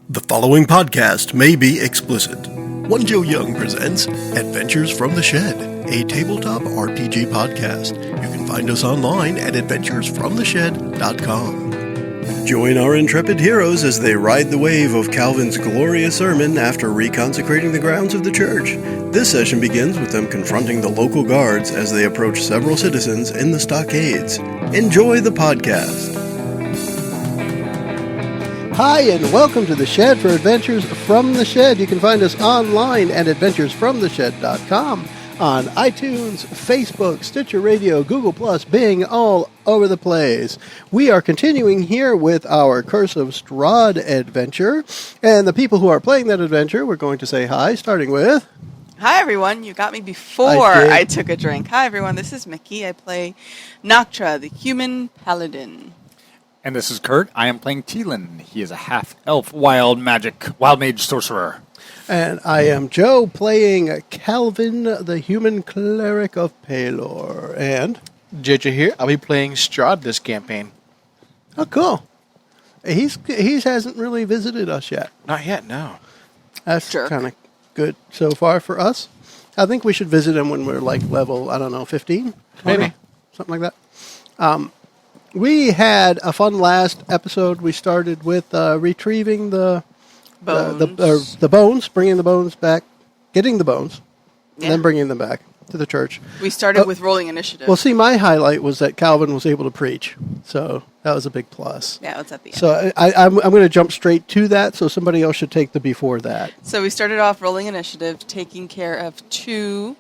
The following podcast may be explicit. One Joe Young presents Adventures from the Shed, a tabletop RPG podcast. You can find us online at adventuresfromtheshed.com. Join our intrepid heroes as they ride the wave of Calvin's glorious sermon after re-consecrating the grounds of the church. This session begins with them confronting the local guards as they approach several citizens in the stockades. Enjoy the podcast. Hi, and welcome to The Shed for Adventures from the Shed. You can find us online at adventuresfromtheshed.com, on iTunes, Facebook, Stitcher Radio, Google+, Bing, all over the place. We are continuing here with our Curse of Strahd adventure, and the people who are playing that adventure, we're going to say hi, starting with... Hi, everyone. You got me before I took a drink. Hi, everyone. This is Mickie. I play Noctra, the human paladin. And this is Kurt. I am playing Teelan. He is a half-elf wild mage sorcerer. And I am Joe, playing Calvin, the human cleric of Pelor. And... JJ here. I'll be playing Strahd this campaign. Oh, cool. He hasn't really visited us yet. Not yet, no. That's kind of good so far for us. I think we should visit him when we're like level, 15? Maybe. Something like that. We had a fun last episode. We started with retrieving the bones, bringing the bones back, getting the bones, and then bringing them back to the church. We started with rolling initiative. Well, see, my highlight was that Calvin was able to preach, so that was a big plus. Yeah, it's at the end. So I'm going to jump straight to that, so somebody else should take the before that. So we started off rolling initiative, taking care of two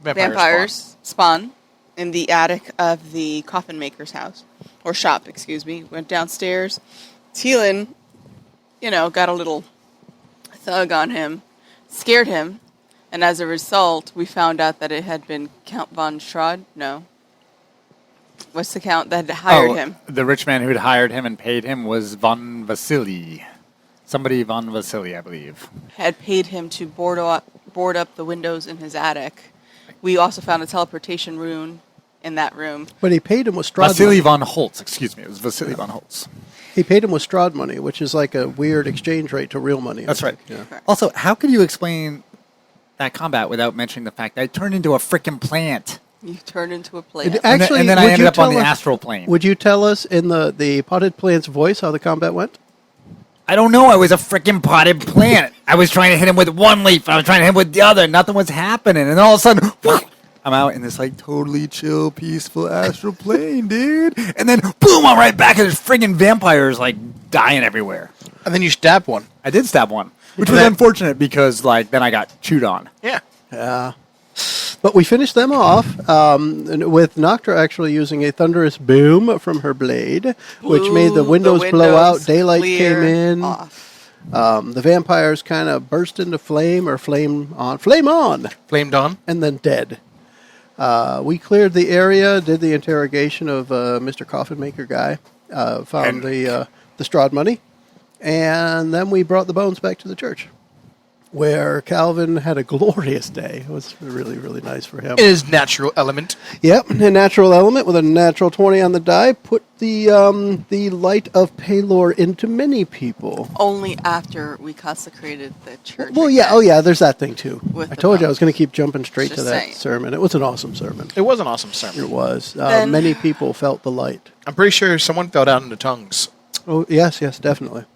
vampires spawn in the attic of the coffin maker's house, or shop, excuse me. Went downstairs. Teelan, got a little thug on him, scared him, and as a result, we found out that it had been Count von Strahd. No. What's the count that had hired him? The rich man who had hired him and paid him was von Vasily. Somebody von Vasily, I believe. Had paid him to board up the windows in his attic. We also found a teleportation rune in that room. But he paid him with Strahd Vasily money. von Holtz, excuse me. It was Vasily von Holtz. He paid him with Strahd money, which is like a weird exchange rate to real money. That's right. Yeah. Also, how could you explain that combat without mentioning the fact that I turned into a freaking plant? You turned into a plant. Actually, and then I ended up on the astral plane. Would you tell us in the potted plant's voice how the combat went? I don't know. I was a freaking potted plant. I was trying to hit him with one leaf. I was trying to hit him with the other. Nothing was happening. And then all of a sudden, I'm out in this totally chill, peaceful astral plane, dude. And then, boom, I'm right back and there's friggin' vampires dying everywhere. And then you stab one. I did stab one, which was unfortunate because then I got chewed on. Yeah. Yeah. But we finished them off with Noctra actually using a thunderous boom from her blade, which made the windows blow out. Daylight came in. Off. The vampires kind of burst into flame or flamed on, Flamed on. and then dead. We cleared the area, did the interrogation of Mr. Coffin Maker guy, found the Strahd money, and then we brought the bones back to the church, where Calvin had a glorious day. It was really, really nice for him. It is natural element. Yep, a natural element with a natural 20 on the die. Put the light of Pelor into many people. Only after we consecrated the church. Well, again. Oh yeah, there's that thing too. With I the told you I bones. was going to keep jumping straight Just to that saying. sermon. It was an awesome sermon. It was an awesome sermon. It was. Then- Many people felt the light. I'm pretty sure someone fell down into tongues. Oh yes, definitely.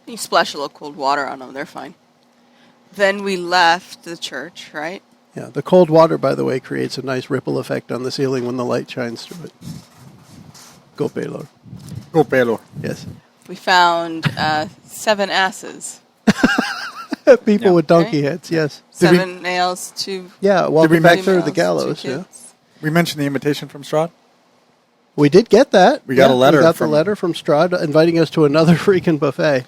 You splash a little cold water on them, they're fine. Then we left the church, right? Yeah, the cold water, by the way, creates a nice ripple effect on the ceiling when the light shines through it. Go Pelor. Go Pelor. Yes. We found 7 asses. People with donkey heads, yes. 7 nails, 2 Yeah, walking back through the females, gallows, 2 yeah. kids. We mentioned the invitation from Strahd. We did get that. We got a letter We got from- the letter from Strahd inviting us to another freaking buffet.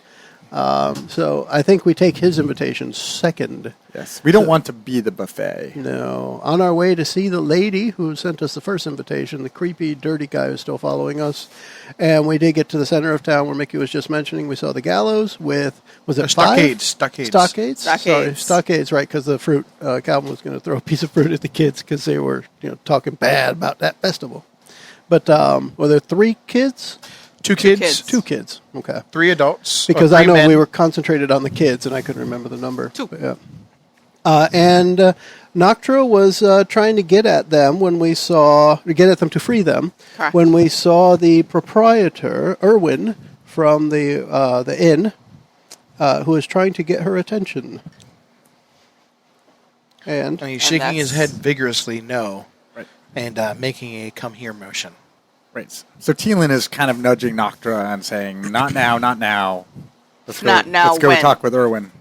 So I think we take his invitation second. Yes. We don't want to be the buffet. No. On our way to see the lady who sent us the first invitation, the creepy, dirty guy who's still following us. And we did get to the center of town where Mickie was just mentioning. We saw the gallows with, was it Stockades. Stockades? Stockades. Sorry, stockades, right, because the fruit, Calvin was going to throw a piece of fruit at the kids because they were talking bad about that festival. But were there 3 kids? Two kids. kids. 2 kids. Okay. 3 adults. Because or I 3 know men. we were concentrated on the kids, and I couldn't remember the number. 2. But yeah. And Noctra was trying to get at them to free them, Correct. when we saw the proprietor, Erwin, from the inn, who was trying to get her attention. And And he's shaking his that's- head vigorously, no, Right. and making a come here motion. Right. So Thielen is kind of nudging Noctra and saying, not now, not now. Let's go, Not now, Let's go when? talk with Erwin.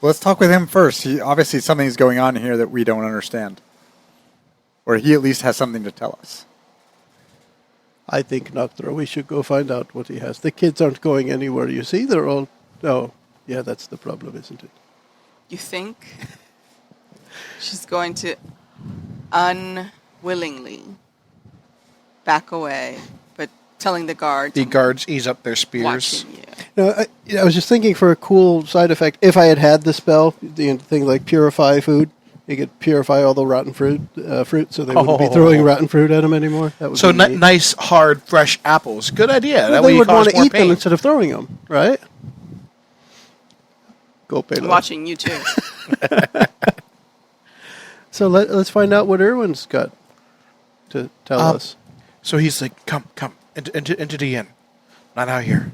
Well, let's talk with him first. Obviously, something's going on here that we don't understand. Or he at least has something to tell us. I think, Noctra, we should go find out what he has. The kids aren't going anywhere, you see. They're all... Oh, yeah, that's the problem, isn't it? You think she's going to unwillingly back away, but telling the guards, The I'm guards ease up their spears. watching you. No, I was just thinking for a cool side effect, if I had the spell, the thing like purify food, you could purify all the rotten fruit, so they wouldn't be throwing rotten fruit at them anymore. That would So be neat. nice, hard, fresh apples. Good idea. Well, That way they you would want cause to more eat them pain. instead of throwing them, right? Go pay I'm watching you too. So let's find out what Erwin's got to tell us. So he's like, come, into the inn. Not out here.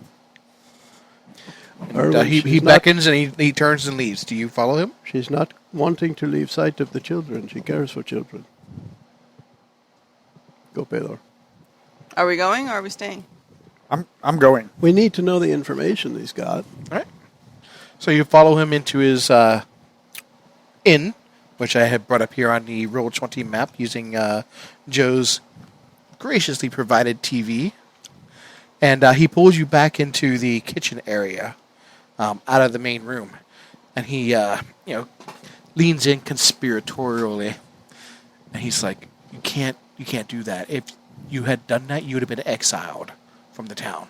And, Erwin, he she's beckons and he turns and leaves. Do you follow him? She's not wanting to leave sight of the children. She cares for children. Go, Paylor. Are we going or are we staying? I'm going. We need to know the information he's got. All right. So you follow him into his inn, which I had brought up here on the Roll20 map using Joe's graciously provided TV. And he pulls you back into the kitchen area, out of the main room. And he, leans in conspiratorially. And he's like, you can't do that. If you had done that, you would have been exiled from the town.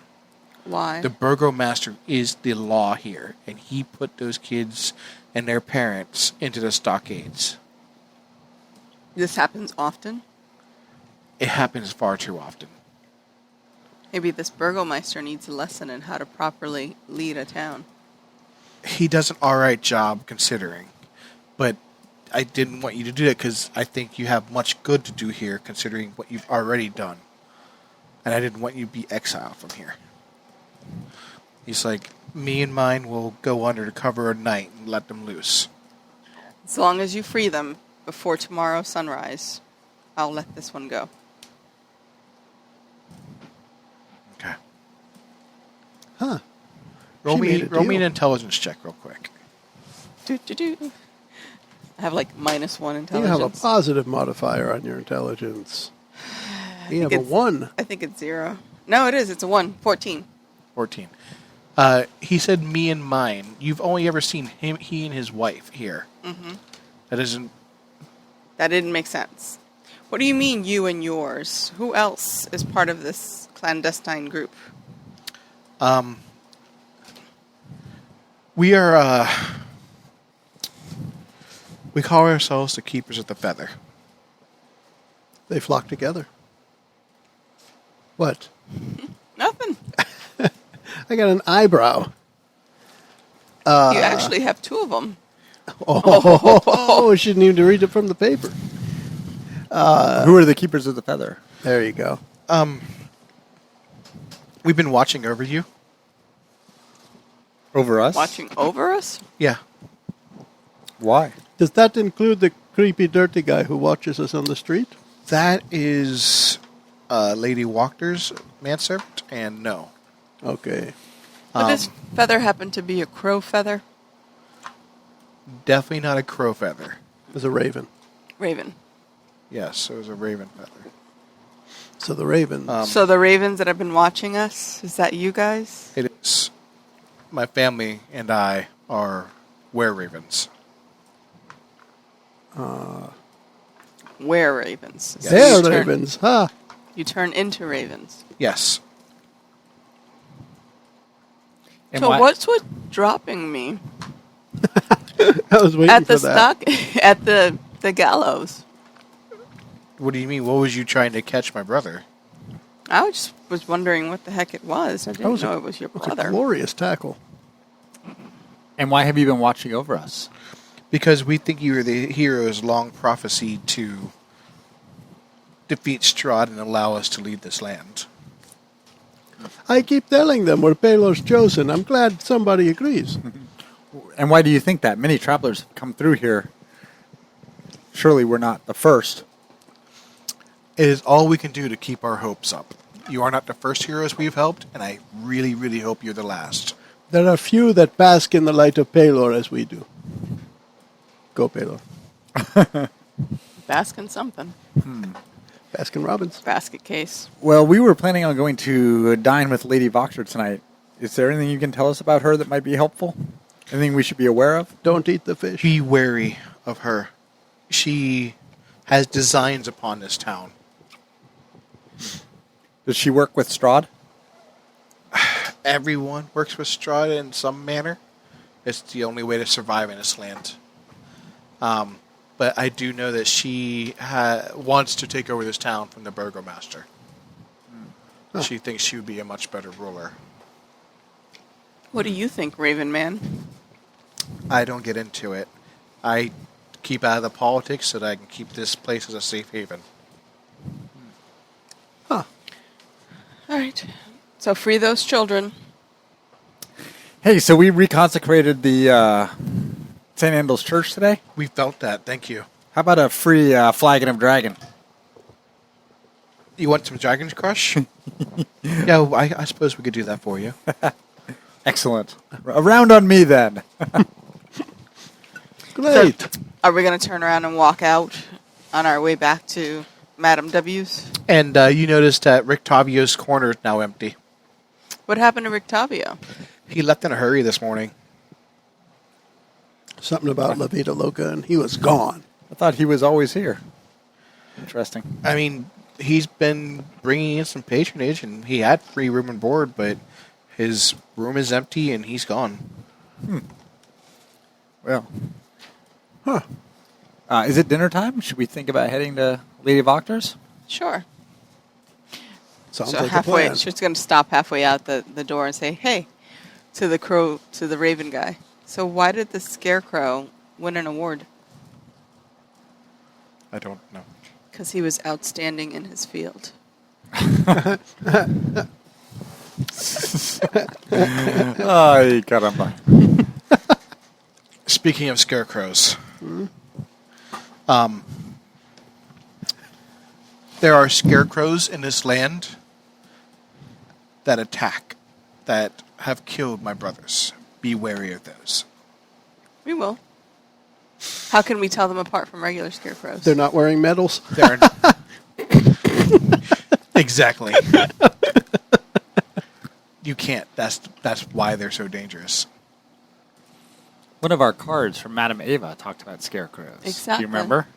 Why? The burgomaster is the law here, and he put those kids and their parents into the stockades. This happens often. It happens far too often. Maybe this burgomeister needs a lesson in how to properly lead a town. He does an alright job considering, but I didn't want you to do that because I think you have much good to do here considering what you've already done. And I didn't want you to be exiled from here. He's like, me and mine will go under the cover of night and let them loose. As long as you free them before tomorrow sunrise, I'll let this one go. Okay. Huh. Roll She made a me an deal. intelligence check real quick. Do. I have like -1 You intelligence. have a positive modifier on your intelligence. You have think a it's- 1. I think it's 0. No, it is. It's a 1. 14. 14. He said me and mine. You've only ever seen he and his wife here. Mm-hmm. That isn't... That didn't make sense. What do you mean, you and yours? Who else is part of this clandestine group? We are, we call ourselves the Keepers of the Feather. They flock together. What? Nothing. I got an eyebrow. You actually have 2 of them. Oh, she didn't even read it from the paper. Who are the keepers of the feather? There you go. We've been watching over you. Over us? Watching over us? Yeah. Why? Does that include the creepy, dirty guy who watches us on the street? That is Lady Walker's manservant, and no. Okay. Would this feather happen to be a crow feather? Definitely not a crow feather. It was a raven. Raven. Yes, it was a raven feather. So the raven. So the ravens that have been watching us, is that you guys? It is. My family and I are were-ravens. Were ravens. So They're you turn- ravens. Huh. You turn into ravens. Yes. And So why- what's with dropping me I was waiting at for the that. at the gallows? What do you mean? What was you trying to catch my brother? I was just was wondering what the heck it was. I didn't know it was your brother. That's a glorious tackle. And why have you been watching over us? Because we think you are the hero's long prophecy to defeat Strahd and allow us to lead this land. I keep telling them we're Pelor's chosen. I'm glad somebody agrees. And why do you think that? Many travelers have come through here. Surely we're not the first. It is all we can do to keep our hopes up. You are not the first heroes we've helped, and I really, really hope you're the last. There are few that bask in the light of Pelor as we do. Go, Pelor. Baskin something. Baskin Robbins. Basket case. Well, we were planning on going to dine with Lady Voxer tonight. Is there anything you can tell us about her that might be helpful? Anything we should be aware of? Don't eat the fish. Be wary of her. She has designs upon this town. Does she work with Strahd? Everyone works with Strahd in some manner. It's the only way to survive in this land. But I do know that she wants to take over this town from the burgomaster. Huh. She thinks she would be a much better ruler. What do you think, Raven Man? I don't get into it. I keep out of the politics so that I can keep this place as a safe haven. Huh. All right. So free those children. Hey, so we reconsecrated the St. Andal's Church today? We felt that. Thank you. How about a free flagon of dragon? You want some Dragon's Crush? Yeah, well, I suppose we could do that for you. Excellent. A round on me, then. Great. So, are we going to turn around and walk out on our way back to Madame W's? And you noticed that Rick Tavio's corner is now empty. What happened to Rick Tavio? He left in a hurry this morning. Something about La Vida Loca, and he was gone. I thought he was always here. Interesting. I mean, he's been bringing in some patronage, and he had free room and board, but his room is empty, and he's gone. Well. Huh. Is it dinner time? Should we think about heading to Lady Voxer's? Sure. Sounds So like a halfway, plan. she's going to stop halfway out the door and say, "Hey," to the Raven guy. So why did the Scarecrow win an award? I don't know. Because he was outstanding in his field. Ay, caramba. Speaking of scarecrows, there are scarecrows in this land that attack, that have killed my brothers. Be wary of those. We will. How can we tell them apart from regular scarecrows? They're not wearing medals. They're exactly. You can't. That's why they're so dangerous. One of our cards from Madame Ava talked about scarecrows. Exactly. Do you remember?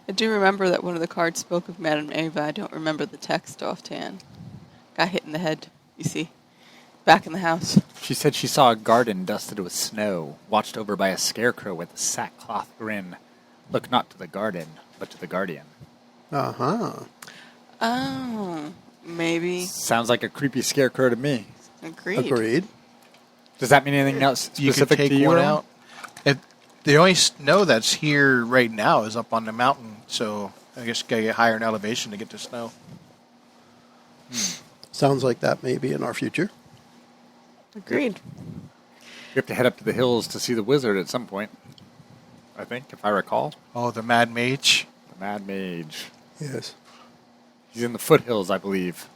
I do remember that one of the cards spoke of Madame Ava. I don't remember the text offhand. Got hit in the head, you see. Back in the house. She said she saw a garden dusted with snow, watched over by a scarecrow with a sackcloth grin. Look not to the garden, but to the guardian. Uh-huh. Oh, maybe. Sounds like a creepy scarecrow to me. Agreed. Does that mean anything else You specific can take to you? one Rowan? out. The only snow that's here right now is up on the mountain, so I guess you gotta get higher in elevation to get to snow. Sounds like that may be in our future. Agreed. We have to head up to the hills to see the wizard at some point. I think, if I recall. Oh, the Mad Mage. The Mad Mage. Yes. He's in the foothills, I believe.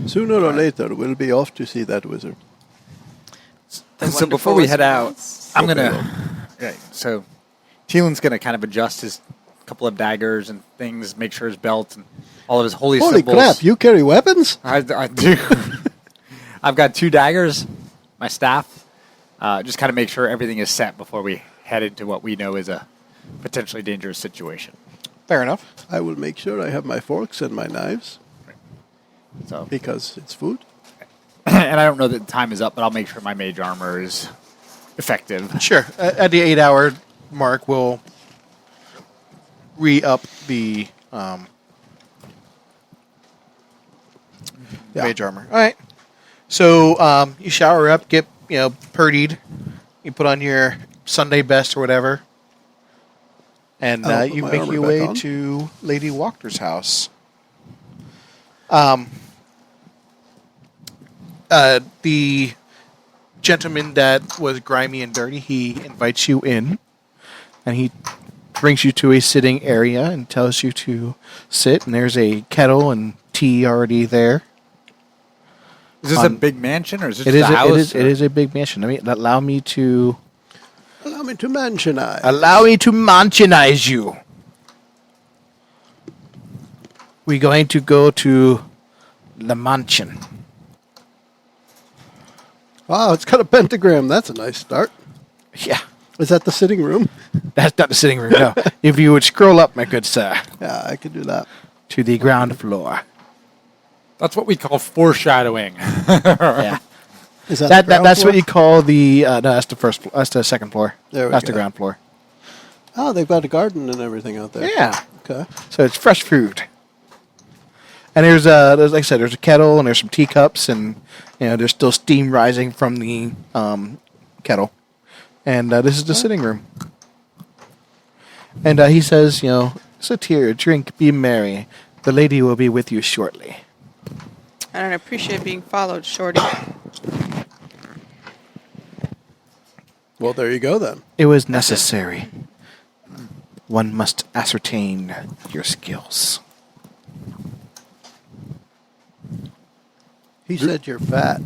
Sooner or later, we'll be off to see that wizard. So before we head out, I'm going to... Okay, so Teelan's going to kind of adjust his couple of daggers and things, make sure his belt and all of his holy Holy symbols. crap, you carry weapons? I do. I've got 2 daggers, my staff. Just kind of make sure everything is set before we head into what we know is a potentially dangerous situation. Fair enough. I will make sure I have my forks and my knives. So, Because it's food. and I don't know that the time is up, but I'll make sure my mage armor is effective. Sure. At the 8-hour mark, we'll re-up the Yeah. Mage armor. All right. So you shower up, get purdied. You put on your Sunday best or whatever, and I'll put you my make armor your back way on. to Lady Walker's house. The gentleman that was grimy and dirty, he invites you in, and he brings you to a sitting area and tells you to sit. And there's a kettle and tea already there. Is this a big mansion or is it It just is. a house? It is a big mansion. Allow me to mansionize. Allow me to mansionize you. We're going to go to the mansion. Wow, it's got a pentagram. That's a nice start. Yeah, Is that the sitting room? that's not the sitting room. No, if you would scroll up, my good sir, Yeah, I could do that. to the ground floor. That's what we call foreshadowing. Yeah, Is that the ground that's floor? what you call the. No, that's the first. That's the second floor. There we that's go. the ground floor. Oh, they've got a garden and everything out there. Yeah, Okay. so it's fresh food. And there's like I said, there's a kettle and there's some teacups and there's still steam rising from the kettle. And this is the sitting room. And he says, sit here, drink, be merry. The lady will be with you shortly. I don't appreciate being followed, Shorty. Well, there you go then. It was necessary. One must ascertain your skills. He said you're fat.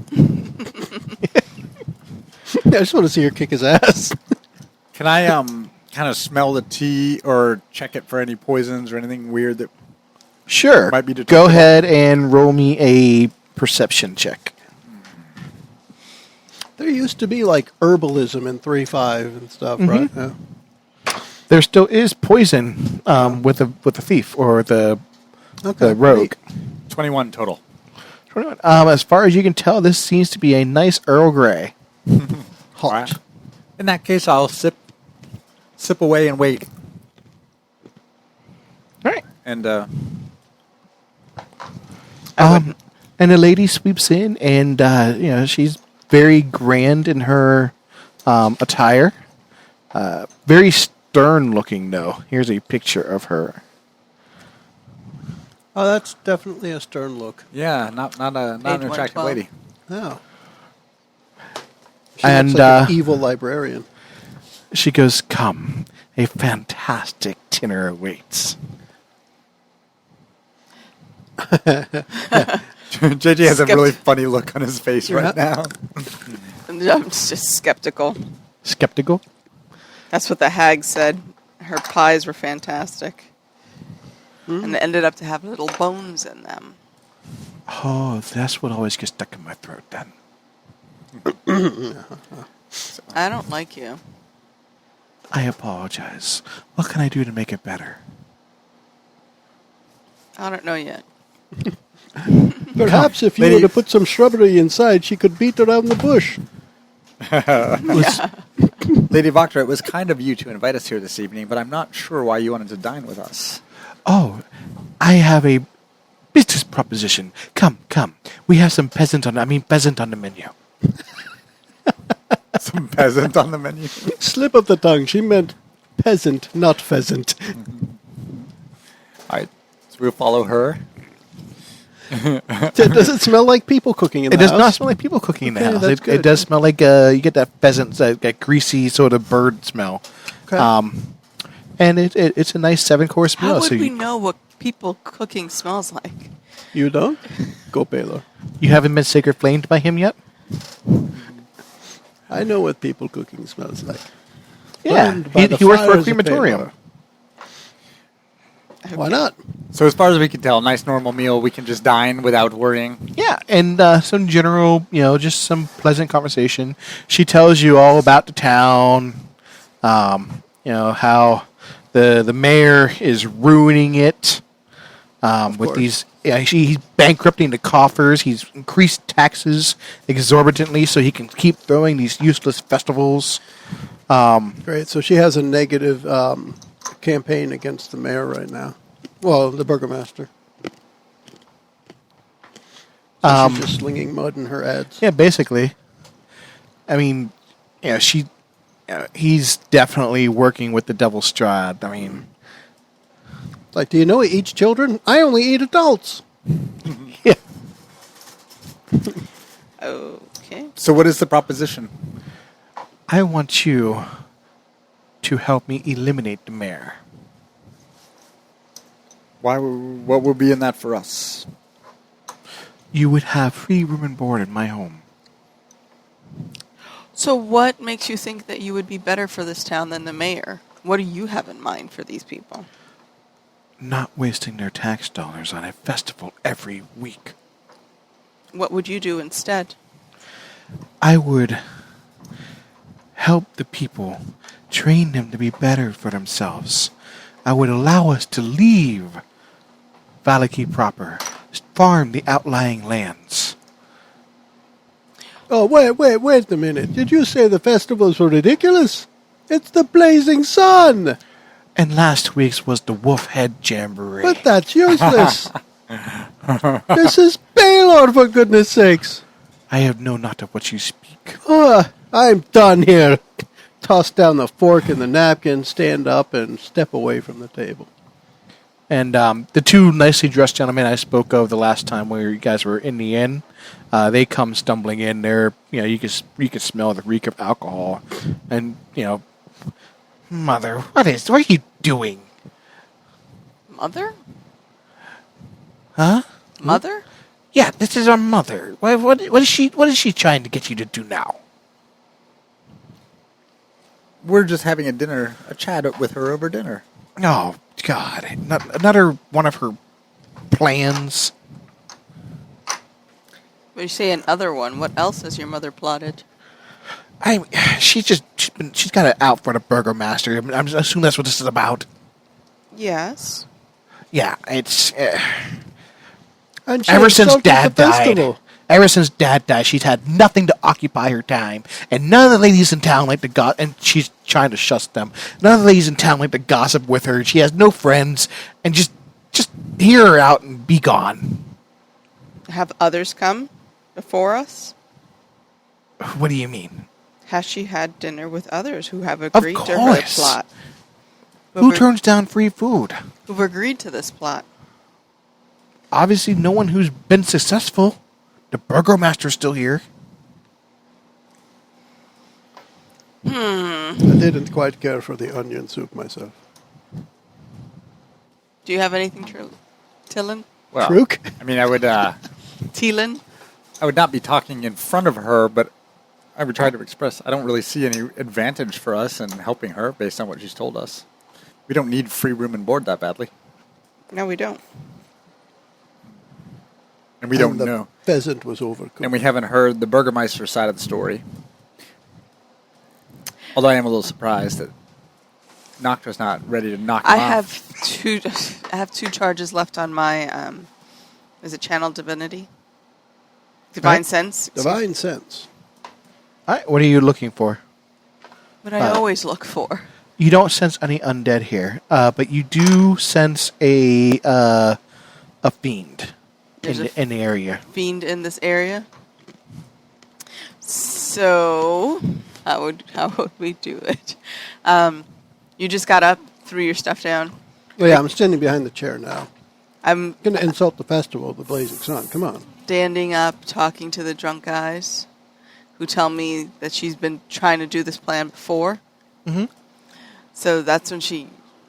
I just want to see her kick his ass. Can I kind of smell the tea or check it for any poisons or anything weird that Sure. Might be Go detectable. ahead and roll me a perception check. There used to be like herbalism in 3.5 and stuff, right? Yeah. There still is poison with the thief or the rogue. 21 total? 21. As far as you can tell, this seems to be a nice Earl Grey. Hot. Right. In that case, I'll sip away and wait. All right. And And the lady sweeps in, and she's very grand in her attire. Very stern looking, though. Here's a picture of her. Oh, that's definitely a stern look. yeah, not an Page attractive 112. lady. Yeah. She And looks like an evil librarian. she goes, "Come, a fantastic dinner awaits." JJ has a really funny look on his face right now. I'm just skeptical. Skeptical? That's what the hag said. Her pies were fantastic. And it ended up to have little bones in them. Oh, that's what always gets stuck in my throat then. I don't like you. I apologize. What can I do to make it better? I don't know yet. Perhaps if you Lady- were to put some shrubbery inside, she could beat around the bush. Lady Voctor, it was kind of you to invite us here this evening, but I'm not sure why you wanted to dine with us. Oh, I have a business proposition. Come. We have some pheasant on the menu. Some peasant on the menu. Slip of the tongue. She meant peasant, not pheasant. All right, so we'll follow her. Does it smell like people cooking in the It does house? not smell like people cooking in the Okay, house. that's It good. does smell like you get that pheasant, that greasy sort of bird smell. Okay. And it's a nice 7-course meal. How would so we you, know what people cooking smells like? You don't? Go Baylor. you haven't been sacred flamed by him yet? I know what people cooking smells like. Yeah, Burned by the he works for a fires of crematorium. Baylor. Why not? So as far as we can tell, nice normal meal. We can just dine without worrying. Yeah, and some general, just some pleasant conversation. She tells you all about the town, how the mayor is ruining it with course. these. Yeah, he's bankrupting the coffers. He's increased taxes exorbitantly so he can keep throwing these useless festivals. Great. So she has a negative campaign against the mayor right now. Well, the burgomaster. She's just slinging mud in her ads. Yeah, basically. I mean, he's definitely working with the devil's stride. I mean, Like, do you know he eats children? I only eat adults. yeah. Okay. So what is the proposition? I want you to help me eliminate the mayor. What would be in that for us? You would have free room and board in my home. So what makes you think that you would be better for this town than the mayor? What do you have in mind for these people? Not wasting their tax dollars on a festival every week. What would you do instead? I would help the people, train them to be better for themselves. I would allow us to leave Valaki proper, farm the outlying lands. Oh, wait a minute. Did you say the festivals were ridiculous? It's the blazing sun. And last week's was the Wolf Head Jamboree. But that's useless. This is Baylor, for goodness sakes. I have no not of what you speak. I'm done here. Toss down the fork and the napkin, stand up, and step away from the table. And the two nicely dressed gentlemen I spoke of the last time where you guys were in the inn, they come stumbling in. They're, you could smell the reek of alcohol. And, Mother, what are you doing? Mother? Huh? Mother? Yeah, this is our mother. What is she trying to get you to do now? We're just having a chat with her over dinner. Oh, God. Another one of her plans. When you say another one, what else has your mother plotted? She's got it out for the burgomaster. I'm assuming that's what this is about. Yes. Yeah, it's And she ever since insulted Dad the died. festival. Ever since Dad died, she's had nothing to occupy her time, and none of the ladies in town like to gossip. And she's trying to shush them. None of the ladies in town like to gossip with her. She has no friends, and just hear her out and be gone. Have others come before us? What do you mean? Has she had dinner with others who have agreed to her course. plot? Who turns down free food? Who've agreed to this plot? Obviously, no one who's been successful. The burgomaster's still here. I didn't quite care for the onion soup myself. Do you have anything true? Tillin? Well, Truk? I mean, I would Teelin? not be talking in front of her, but I would try to express I don't really see any advantage for us in helping her based on what she's told us. We don't need free room and board that badly. No, we don't. And we don't the know. Pheasant was overcooked. And we haven't heard the Burgermeister side of the story. Although I am a little surprised that Noctra's not ready to knock him I off. have two charges left on my is it channel divinity? Divine Right. sense? Divine sense. All right, what are you looking for? What I always look for. You don't sense any undead here, but you do sense a fiend There's in the area. Fiend in this area. So how would we do it? You just got up, threw your stuff down. Well, yeah, I'm standing behind the chair now. I'm Going to insult the festival of the blazing sun. Come on. standing up, talking to the drunk guys who tell me that she's been trying to do this plan before. Mm-hmm. So that's when she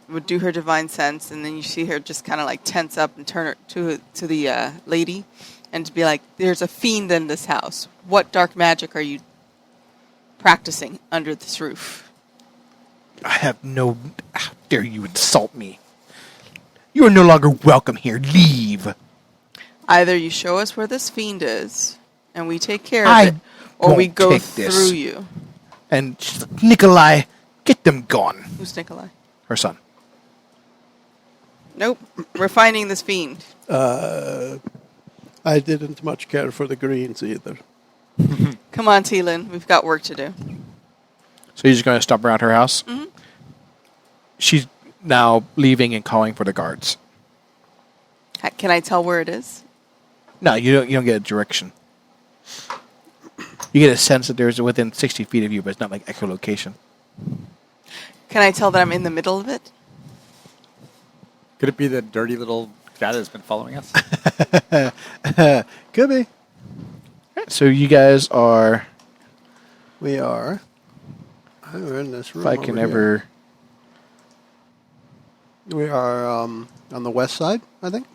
would do her divine sense, and then you see her just kind of like tense up and turn her to the lady and to be like, there's a fiend in this house. What dark magic are you practicing under this roof? I have no... How dare you insult me? You are no longer welcome here. Leave. Either you show us where this fiend is, and we take care of I it, or we won't go take through this. you. And Nikolai, get them gone. Who's Nikolai? Her son. Nope. We're finding this fiend. I didn't much care for the greens either. Come on, Teelin. We've got work to do. So you're just going to stop around her house? Mhm. She's now leaving and calling for the guards. Can I tell where it is? No, you don't get a direction. You get a sense that there's within 60 feet of you, but it's not like echolocation. Can I tell that I'm in the middle of it? Could it be the dirty little guy that's been following us? Could be. So you guys are... We are. We're in this room. If I can over ever... here. We are on the west side, I think.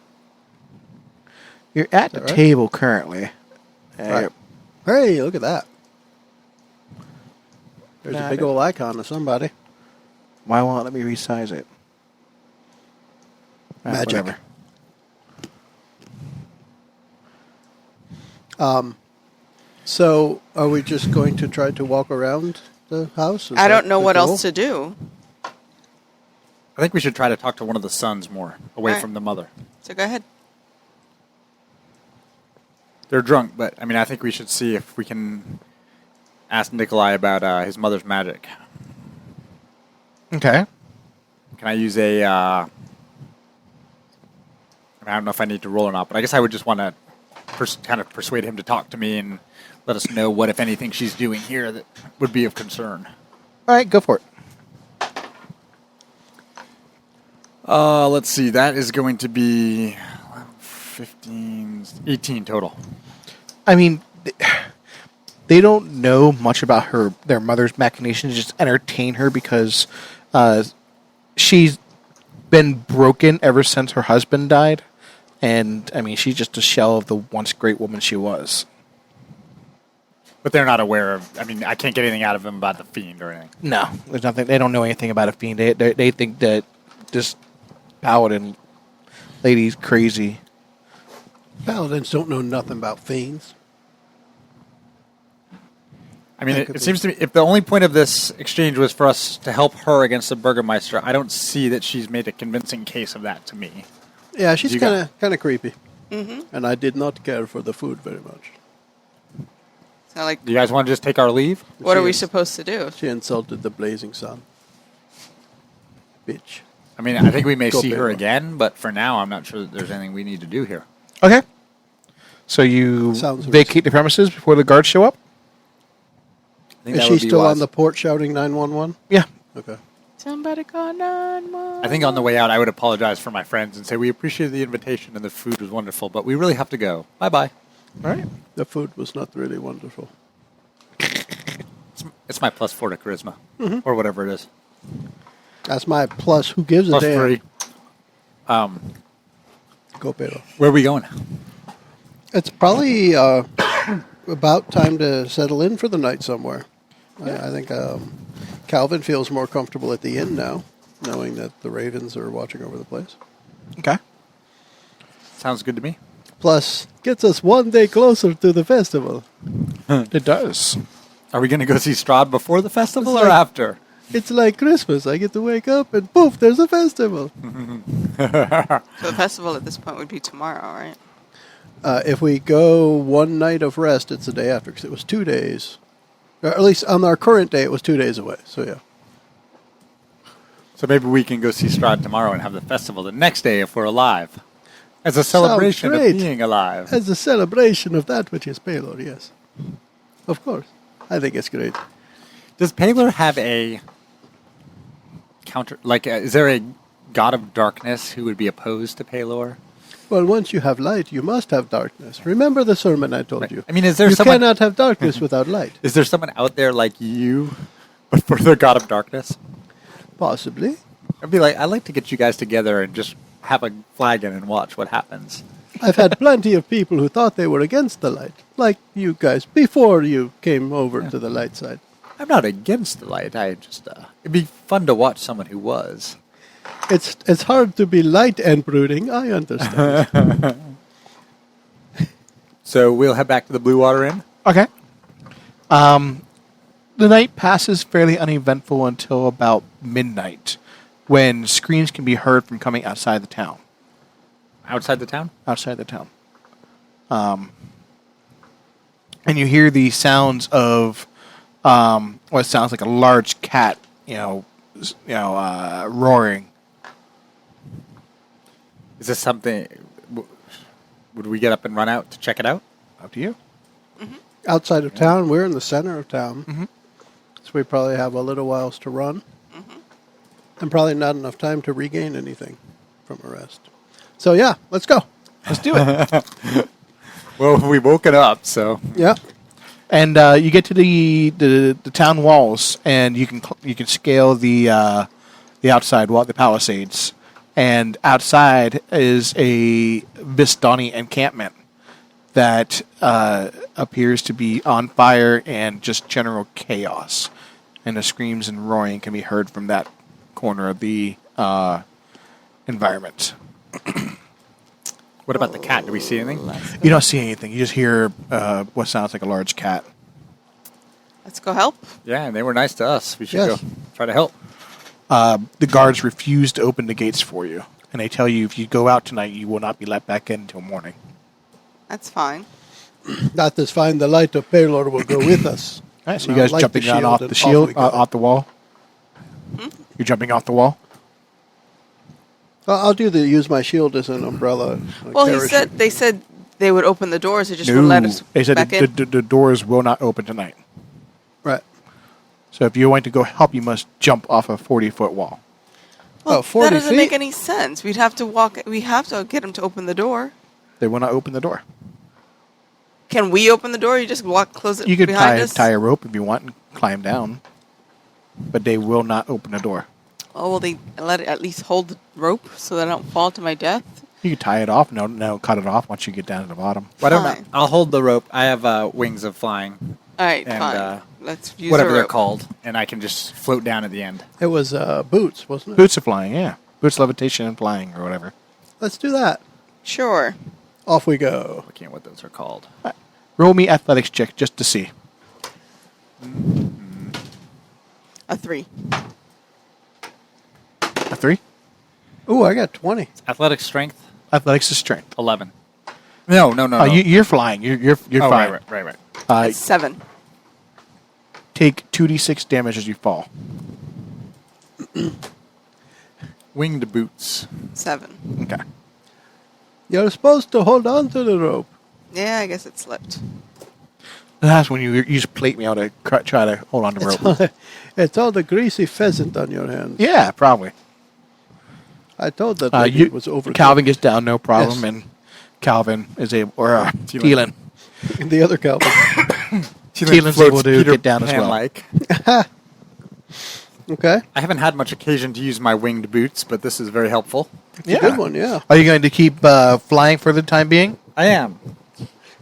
You're at the right? table currently. Right. Hey, look at that. There's Nah, a big old icon of somebody. Why won't it let me resize it? Magic. Whatever. So, are we just going to try to walk around the house? I don't know what else to do. I think we should try to talk to one of the sons more, away Alright. from the mother. So go ahead. They're drunk, but I mean, I think we should see if we can ask Nikolai about his mother's magic. Okay. Can I use a... I don't know if I need to roll or not, but I guess I would just want to kind of persuade him to talk to me and let us know what, if anything, she's doing here that would be of concern. All right, go for it. Let's see. That is going to be 15, 18 total. I mean, they don't know much about their mother's machinations. Just entertain her because she's been broken ever since her husband died. And, I mean, she's just a shell of the once great woman she was. But they're not aware of... I mean, I can't get anything out of them about the fiend or anything. No, there's nothing. They don't know anything about a fiend. They think that this paladin lady's crazy. Paladins don't know nothing about fiends. I mean, it seems to me if the only point of this exchange was for us to help her against the Burgermeister, I don't see that she's made a convincing case of that to me. Yeah, she's You kind of creepy. Mm-hmm. And I did not care for the food very much. So, like, Do you guys want to just take our leave? what are we She- supposed to do? She insulted the blazing sun. Bitch. I mean, I think we may Go see her Pedro. again, but for now, I'm not sure that there's anything we need to do here. Okay. So you Sounds vacate the premises before the guards show up? I think Is that she would be still wise. on the porch shouting 911? Yeah. Okay. Somebody call 911. I think on the way out, I would apologize for my friends and say we appreciated the invitation and the food was wonderful, but we really have to go. Bye-bye. All right. The food was not really wonderful. It's my +4 to charisma, or whatever it is. That's my plus. Who gives a damn? +3. Go Pedro. Where are we going? It's probably about time to settle in for the night somewhere. I think Calvin feels more comfortable at the inn now, knowing that the Ravens are watching over the place. Okay. Sounds good to me. Plus, gets us one day closer to the festival. It does. Are we going to go see Strahd before the festival It's or like- after? It's like Christmas. I get to wake up and poof, there's a festival. So the festival at this point would be tomorrow, right? If we go one night of rest, it's the day after, because it was 2 days. Or at least on our current day, it was 2 days away. So, yeah. So maybe we can go see Strahd tomorrow and have the festival the next day if we're alive. As a celebration of great. being alive. As a celebration of that which is Paylor, yes. Of course. I think it's great. Does Paylor have a counter... Like, is there a god of darkness who would be opposed to Paylor? Well, once you have light, you must have darkness. Remember the sermon I told Right. you. I mean, is there you someone... cannot have darkness without light. Is there someone out there like you, but for the god of darkness? Possibly. I'd be like, I'd like to get you guys together and just have a flagon and watch what happens. I've had plenty of people who thought they were against the light, like you guys, before you came over to the light side. I'm not against the light. I just, it'd be fun to watch someone who was. It's hard to be light and brooding, I understand. So we'll head back to the Blue Water Inn. Okay. The night passes fairly uneventful until about midnight, when screams can be heard from coming outside the town. Outside the town? Outside the town. And you hear the sounds of what sounds like a large cat, roaring. Is this something... would we get up and run out to check it out? Up to you. Outside of town, we're in the center of town. Mm-hmm. So we probably have a little whiles to run. And probably not enough time to regain anything from a rest. So, yeah, let's go. Let's do it. Well, we woken up, so Yeah. And you get to the town walls, and you can scale the outside wall, the palisades, and outside is a Vistani encampment that appears to be on fire and just general chaos, and the screams and roaring can be heard from that corner of the environment. what about the cat? Do we see anything? You don't see anything. You just hear what sounds like a large cat. Let's go help. Yeah, and they were nice to us. We should Yes. go try to help. The guards refuse to open the gates for you, and they tell you if you go out tonight, you will not be let back in until morning. That's fine. That is fine. The light of Pelor will go with us. All right, so And you I'll guys light jumping the down shield off and the shield, we go. off the wall? You're jumping off the wall? I'll use my shield as an umbrella. Well, parachute. they said they would open the doors. They just wouldn't let us They said back in. the doors will not open tonight. Right. So if you're going to go help, you must jump off a 40-foot wall. Well, 40 that doesn't feet? make any sense. We'd have to walk. We have to get them to open the door. They will not open the door. Can we open the door? You just close it You could behind us. tie a rope if you want and climb down, but they will not open the door. Oh, will they let it at least hold the rope so that I don't fall to my death? You can tie it off. No, cut it off once you get down to the bottom. Why don't I? Fine. I'll hold the rope. I have wings of flying, All right, And, fine. Let's use whatever the they're rope. called, and I can just float down at the end. It was boots, wasn't it? Boots of flying, yeah. Boots levitation and flying or whatever. Let's do that. Sure. Off we go. I can't what those are called. Roll me athletics check just to see. A 3. A 3? Ooh, I got 20. Athletic strength, Athletics is strength. 11. No. You're flying. You're oh, fine. right. 7. Take 2d6 damage as you fall. Winged boots. 7. Okay. You're supposed to hold on to the rope. Yeah, I guess it slipped. That's when you just plate me out to try to hold on to rope. It's all the greasy pheasant on your hands. Yeah, probably. I told that lady it was over. Calvin gets down, no problem, Yes. and Calvin is able, or Thielen. Thielen. The other Calvin. Thielen's floats able to Peter get down as well. Pan-like. Okay. I haven't had much occasion to use my winged boots, but this is very helpful. It's a good one, yeah. Are you going to keep flying for the time being? I am.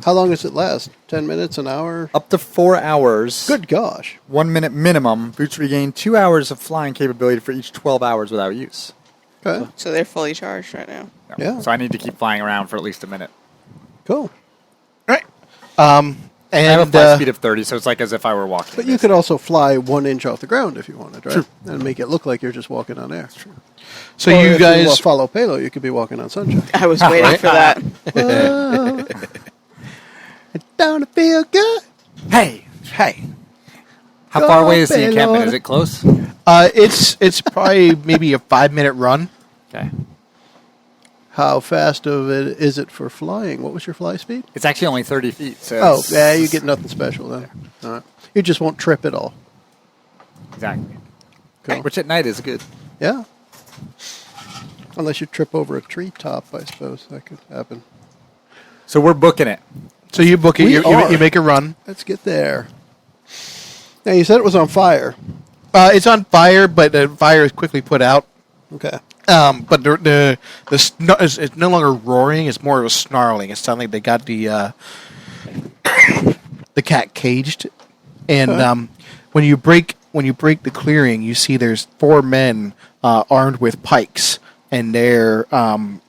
How long does it last? 10 minutes, an hour? Up to 4 hours. Good gosh. 1 minute minimum. Boots regain 2 hours of flying capability for each 12 hours without use. Okay. So they're fully charged right now. No. Yeah. So I need to keep flying around for at least a minute. Cool. Right. I have a And fly speed of 30, so it's like as if I were walking. But you could also fly 1 inch off the ground if you wanted, right? True. And make it look like you're just walking on air. True. so Or you if guys, follow Palo, you could be walking on sunshine. I was waiting for that. Whoa. Don't it feel good? Hey! How Go far away is the Baylor. encampment? Is it close? it's probably maybe a 5-minute run. Okay. How fast of it is it for flying? What was your fly speed? It's actually only 30 feet. So Oh, it's- yeah, you get nothing special then. All right. You just won't trip at all. Exactly. Cool. Which at night is good. Yeah. Unless you trip over a treetop, I suppose that could happen. So we're booking it. So you book it, We you are. make a run. Let's get there. Now, you said it was on fire. It's on fire, but the fire is quickly put out. Okay. But it's no longer roaring; it's more of a snarling. It's sounding like they got the cat caged. And when you break the clearing, you see there's 4 men armed with pikes, and they're kind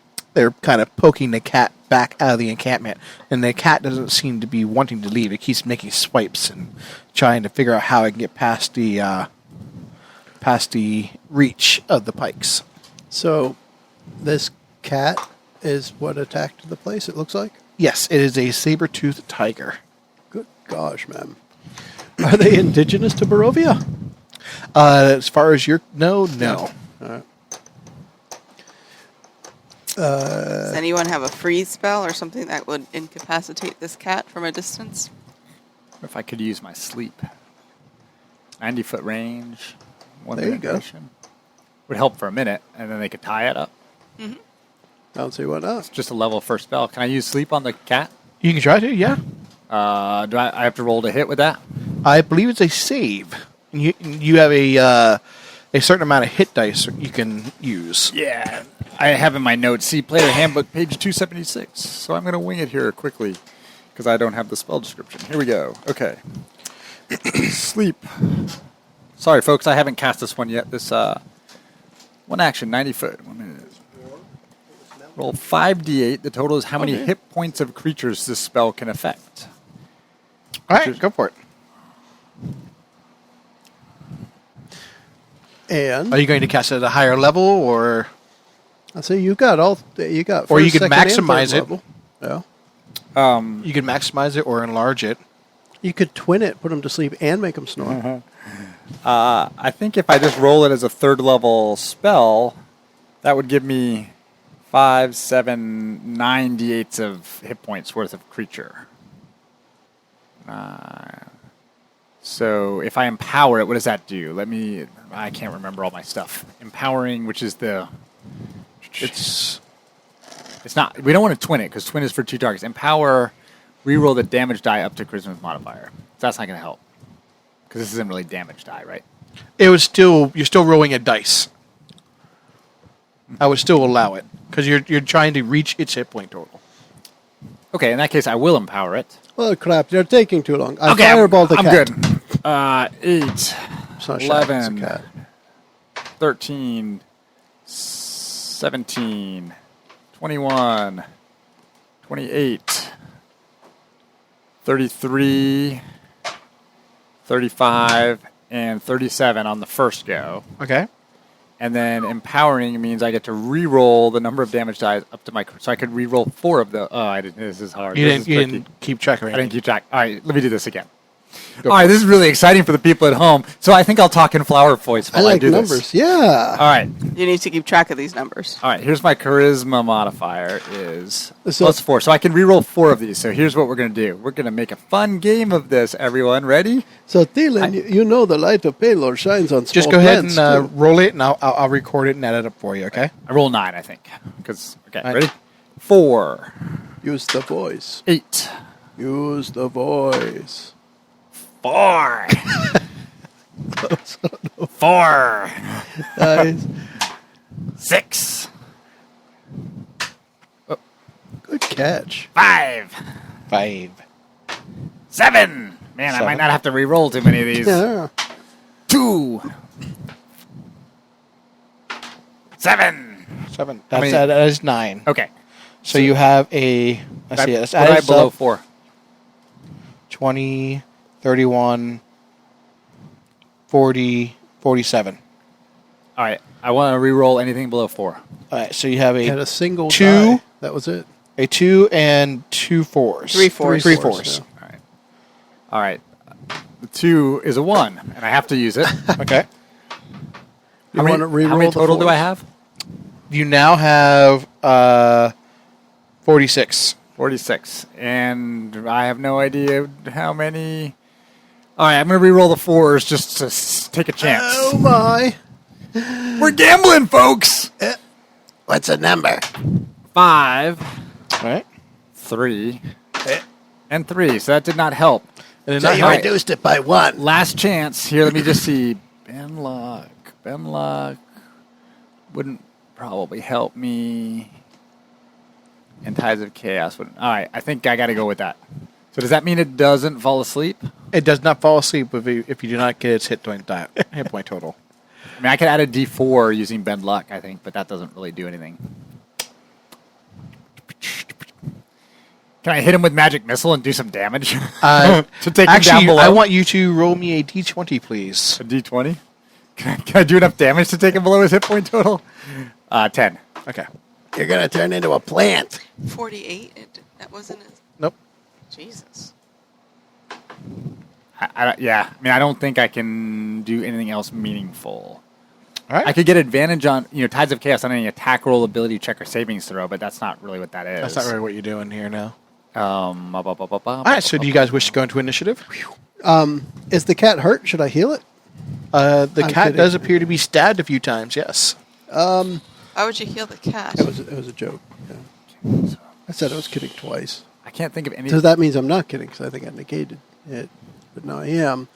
of poking the cat back out of the encampment. And the cat doesn't seem to be wanting to leave. It keeps making swipes and trying to figure out how it can get past the reach of the pikes. So, this cat is what attacked the place, it looks like? Yes, it is a saber-toothed tiger. Good gosh, man. Are they indigenous to Barovia? As far as no. All right. Does anyone have a freeze spell or something that would incapacitate this cat from a distance? If I could use my sleep. 90-foot range. There you go. Would help for a minute, and then they could tie it up. Mm-hmm. I don't see what else. It's just a level 1 spell. Can I use sleep on the cat? You can try to, yeah. Do I have to roll to hit with that? I believe it's a save. You have a certain amount of hit dice you can use. Yeah. I have in my notes, see Player Handbook, page 276. So I'm going to wing it here quickly because I don't have the spell description. Here we go. Okay. Sleep. Sorry, folks, I haven't cast this one yet. This one action, 90 foot. 1 minute. Roll 5d8. The total is how many hit points of creatures this spell can affect. All right, go for it. And Are you going to cast it at a higher level, or I say you got or you first, can second, and maximize third it. level. Yeah. You can maximize it or enlarge it? You could twin it, put them to sleep, and make them snore. I think if I just roll it as a 3rd level spell, that would give me 5, 7, 9 d8s of hit points worth of creature. So if I empower it, what does that do? I can't remember all my stuff. Empowering, which is it's not, we don't want to twin it because twin is for 2 targets. Empower, reroll the damage die up to charisma's modifier. That's not going to help because this isn't really damage die, right? You're still rolling a dice. I would still allow it because you're trying to reach its hit point total. Okay, in that case, I will empower it. Well, crap, you're taking too long. I Okay, fireballed the I'm cat. good. 8, It's not shy, it's a 11, cat. 13, 17, 21, 28, 33, 35, and 37 on the first go. Okay. And then empowering means I get to re-roll the number of damage dice up to my... So I could re-roll 4 of the... Oh, I didn't... This is hard. You This is tricky. didn't keep track of I anything. didn't keep track. All right, let me do this again. All right, this is really exciting for the people at home. So I think I'll talk in flower voice I while I like do numbers. this. Yeah. All right. You need to keep track of these numbers. All right, here's my charisma modifier is So- +4. So I can re-roll 4 of these. So here's what we're going to do. We're going to make a fun game of this, everyone. Ready? So, Thielen, you know the light of Palor shines on small Just go ahead plants, and too. roll it, and I'll record it and add it up for you, okay? I roll 9, I think. Okay, Right. ready? 4, Use the voice. 8, Use the voice. 4, 4, Nice. 6, Good catch. 5, 5. 7. Man, I 7. might not have to re-roll too many of these. Yeah. 2, 7. 7. How many- That is 9. Okay. So you have a... Let's see. Let's What do I add below up. 4? 20, 31, 40, 47. All right. I want to re-roll anything below 4. All right, so you have Had a a single 2. die. That was it. 2 and 2 4s. 3 4s. 3 4s, 4s. yeah. All right. The 2 is a 1, and I have to use it. Okay. You want to re-roll how many the total do I fours? have? You now have 46. 46. And I have no idea how many. All right, I'm going to re-roll the 4s just to take a chance. Oh, my. We're gambling, folks! What's a number? 5, All right. 3, and 3. So that did not help. And So then you All right. reduced it by 1. Last chance. Here, let me just see. Benlock. Benlock wouldn't probably help me. And Tides of Chaos wouldn't. All right, I think I got to go with that. So does that mean it doesn't fall asleep? it does not fall asleep if you do not get its hit point total. I mean, I could add a D4 using Bend Luck, I think, but that doesn't really do anything. Can I hit him with Magic Missile and do some damage to take him down below? I want you to roll me a d20, please. A D20? Can I do enough damage to take him below his hit point total? 10. Okay. You're going to turn into a plant. 48? That wasn't it. Nope. Jesus. Yeah, I mean, I don't think I can do anything else meaningful. All right. I could get advantage on, Tides of Chaos on any attack roll, ability check, or savings throw, but that's not really what that is. That's not really what you're doing here now. All All right, so do you guys wish to go into initiative? Is the cat hurt? Should I heal it? The I'm cat kidding. does appear to be stabbed a few times, yes. Why would you heal the cat? It was a joke. Yeah. I said I was kidding twice. I can't think of any. So that means I'm not kidding because I think I negated it, but now I am.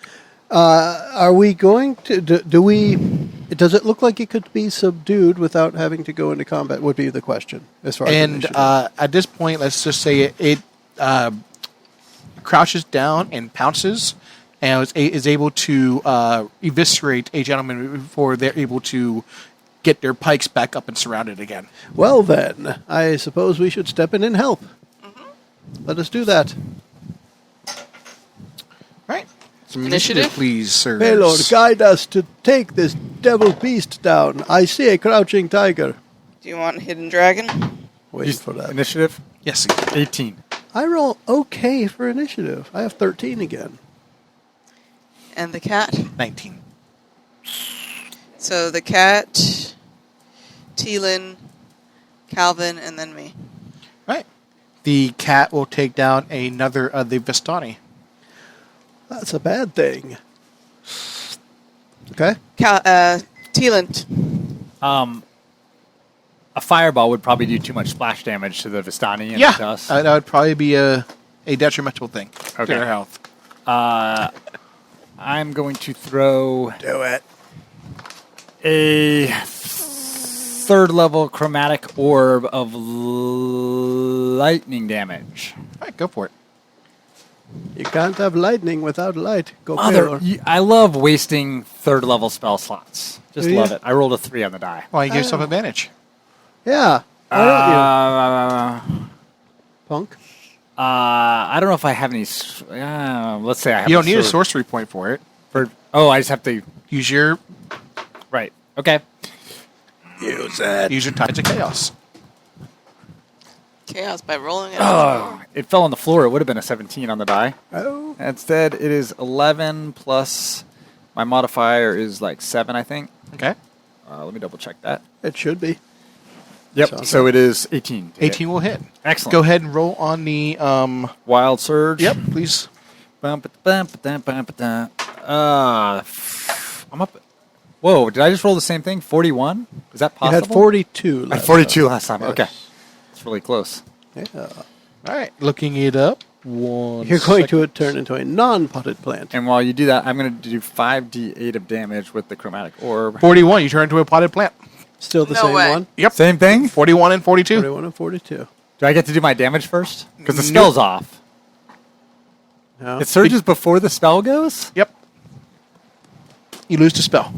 Are we going to? Do we? Does it look like it could be subdued without having to go into combat? Would be the question as far as initiative. At this point, let's just say it crouches down and pounces, and is able to eviscerate a gentleman before they're able to get their pikes back up and surround it again. Well then, I suppose we should step in and help. Mm-hmm. Let us do that. Right. Some Initiative? please, sir. Lord, guide us to take this devil beast down. I see a crouching tiger. Do you want Hidden Dragon? Wait for that. Initiative? Yes. 18. I roll okay for initiative. I have 13 again. And the cat? 19. So the cat, Teelin, Calvin, and then me. Right. The cat will take down another of the Vistani. That's a bad thing. Okay. Teelin. A fireball would probably do too much splash damage to the Vistani and to us. That would probably be a detrimental thing to Okay. their health. I'm going to throw Do it. a third level chromatic orb of lightning damage. All right, go for it. You can't have lightning without light. Go Mother, Paylor. I love wasting third level spell slots. Just Do you? love it. I rolled a 3 on the die. Well, you give yourself advantage. Yeah. Why don't you? Punk. I don't know if I have any. Let's say I have. You don't need a sword. sorcery point for it. I just have to. Use your Right. Okay. Use it. use your Tides of Chaos. Chaos by rolling it. It fell on the floor. It would have been a 17 on the die. Oh. Instead, it is 11 plus my modifier is like 7, I think. Okay. Let me double check that. It should be. Yep. Sounds So it is 18. 18 will hit. Excellent. Go ahead and roll on the. Wild surge. Yep, please. I'm up. Whoa! Did I just roll the same thing? 41? Is that You possible? had 42 I had last 42 time. last time. Yes. Okay. It's really close. Yeah. All right, looking it up. One. You're going second. to turn into a non-potted plant. And while you do that, I'm going to do 5d8 of damage with the chromatic orb. 41. You turn into a potted plant. Still the No same way. one. Yep. Same thing? 41 and 42. 41 and 42. Do I get to do my damage first? Because the Nope. spell's off. No. It surges before the spell goes? Yep. You lose the spell.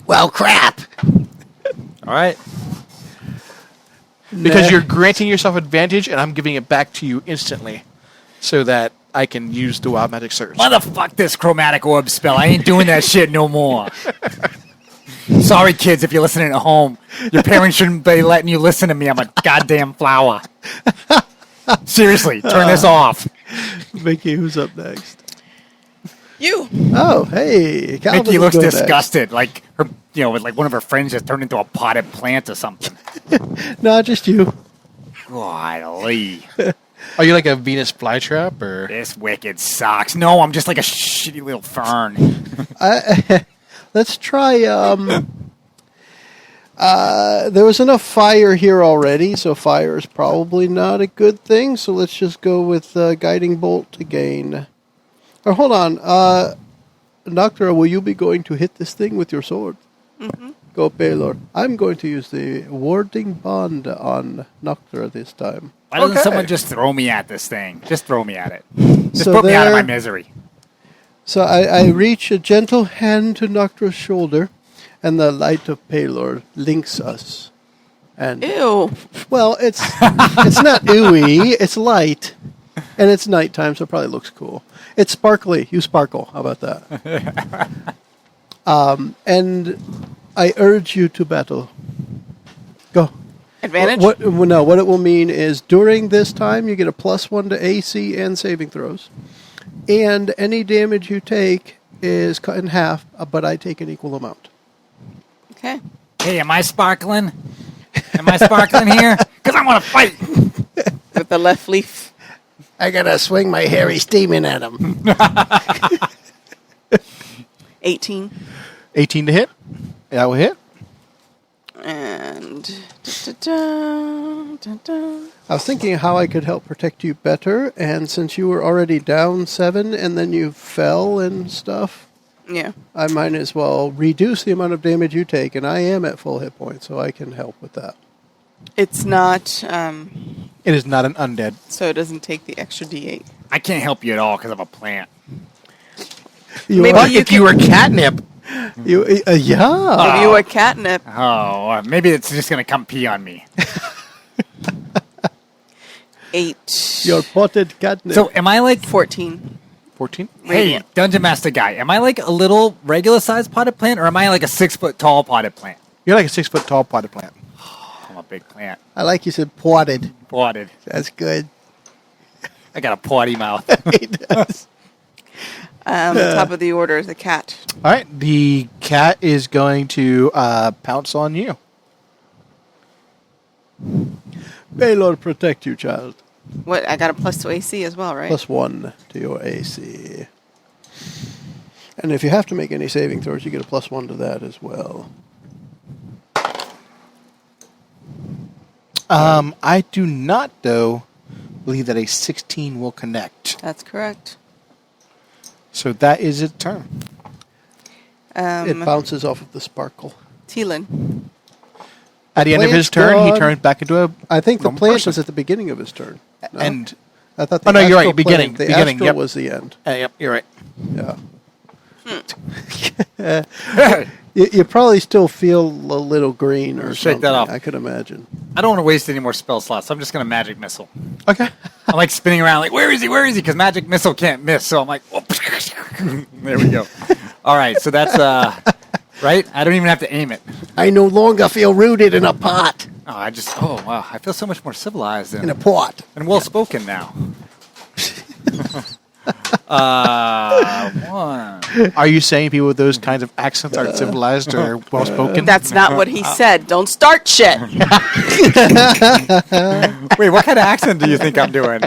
Well, crap. All right. Because you're granting yourself advantage, and I'm giving it back to you instantly, so that I can use the Wild Magic Surge. Motherfuck this chromatic orb spell. I ain't doing that shit no more. Sorry, kids, if you're listening at home. Your parents shouldn't be letting you listen to me. I'm a goddamn flower. Seriously, turn this off. Mickie, who's up next? You. Oh, hey. Calvin Mickie will looks go next. disgusted. Like her, like one of her friends just turned into a potted plant or something. No, just you. Golly. Are you like a Venus flytrap, or? This wicked sucks. No, I'm just like a shitty little fern. Let's try. There was enough fire here already, so fire is probably not a good thing. So let's just go with guiding bolt again. Or hold on, Noctura, will you be going to hit this thing with your sword? Mm-hmm. Go, Paylor. I'm going to use the warding bond on Noctura this time. Why doesn't Okay. someone just throw me at this thing? Just throw me at it. Just So put me out of my there- misery. So I reach a gentle hand to Noctura's shoulder, and the light of Paylor links us. And Ew. well, it's not ooey, it's light, and it's nighttime, so it probably looks cool. It's sparkly. You sparkle. How about that? And I urge you to battle. Go. Advantage? What it will mean is during this time you get a +1 to AC and saving throws, and any damage you take is cut in half, but I take an equal amount. Okay. Hey, am I sparkling? Am I sparkling here? Because I want to fight. With the left leaf. I gotta swing my hairy steaming at him. 18. 18 to hit. That will hit. And... I was thinking how I could help protect you better, and since you were already down 7 and then you fell and stuff, Yeah. I might as well reduce the amount of damage you take, and I am at full hit points, so I can help with that. It's not... It is not an undead. so it doesn't take the extra D8. I can't help you at all because I'm a plant. You Maybe are- you If you were catnip, yeah. If you were catnip, Oh, maybe it's just going to come pee on me. 8. Your potted catnip. So am I like... 14. 14. Hey, Radiant. Dungeon Master guy, am I like a little regular-sized potted plant, or am I like a 6-foot-tall potted plant? You're like a 6-foot-tall potted plant. I'm a big plant. I like you said potted. Potted. That's good. I got a potty mouth. He does. The top of the order is a cat. All right. The cat is going to pounce on you. May Lord protect you, child. What? I got a plus to AC as well, right? +1 to your AC. And if you have to make any saving throws, you get a +1 to that as well. I do not, though, believe that a 16 will connect. That's correct. So that is its turn. It bounces off of the sparkle. Teelan. At the end of Plant's his turn, he gone. turns back into a I think the normal plant person. was at the beginning of his turn. No? And I thought Oh, no, you're right, astral beginning, plant- The beginning, astral yep. was the end. yep, you're right. Yeah. You probably still feel a little green or Shake something. that off. I could imagine. I don't want to waste any more spell slots, so I'm just going to magic missile. Okay. I'm like spinning around like, where is he? Where is he? Because magic missile can't miss. So I'm like, whoop. There we go. All right, so that's, right? I don't even have to aim it. I no longer feel rooted in a pot. Oh, wow. I feel so much more civilized In a and pot. well-spoken now. 1. Are you saying people with those kinds of accents are civilized or well-spoken? That's not what he said. Don't start shit. Wait, what kind of accent do you think I'm doing?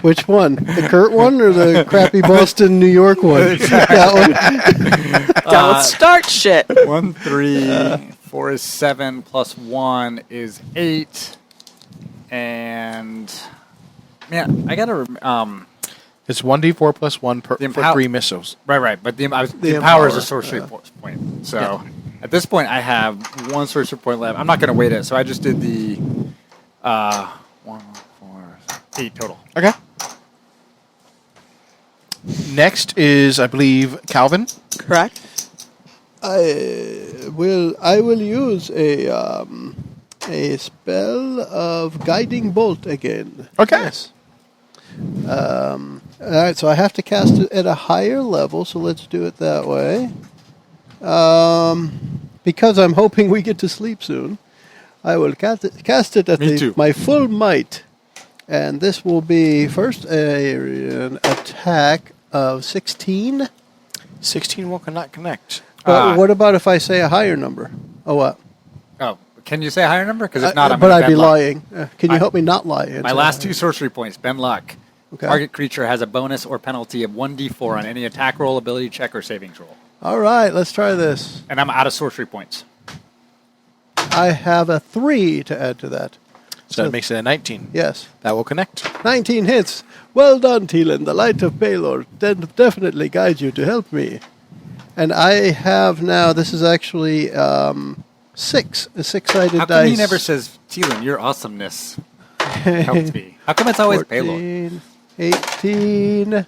Which one? The Kurt one or the crappy Boston, New York one? That one? Don't start shit. 1, 3, 4 is 7, plus 1 is 8. And, man, I got to... It's 1d4 plus 1 for The 3 missiles. Right. But the The empower is a empower, sorcery point. So at this point, I have 1 sorcery point left. I'm not going to wait it. So I just did the 1, 4, 8 total. Okay. Next is, I believe, Calvin. Correct. I will use a spell of guiding bolt again. Okay. Yes. All right, so I have to cast it at a higher level, so let's do it that way. Because I'm hoping we get to sleep soon, I will cast it at Me too. my full might. And this will be first an attack of 16. 16 will not connect. But what about if I say a higher number? Oh, what? Oh, can you say a higher number? Because if not, I'm but gonna I'd be bad luck. lying. Can you help me not lie? My last 2 sorcery points, Ben Luck. Okay. Target creature has a bonus or penalty of 1d4 on any attack roll, ability check, or savings roll. All right, let's try this. And I'm out of sorcery points. I have a 3 to add to that. So that makes it a 19. Yes. That will connect. 19 hits. Well done, Teelan. The light of Baelor definitely guides you to help me. And I have now, this is actually a 6-sided How come dice. he never says, Teelan, your awesomeness helped me? How come it's always Baylor? 14, 18,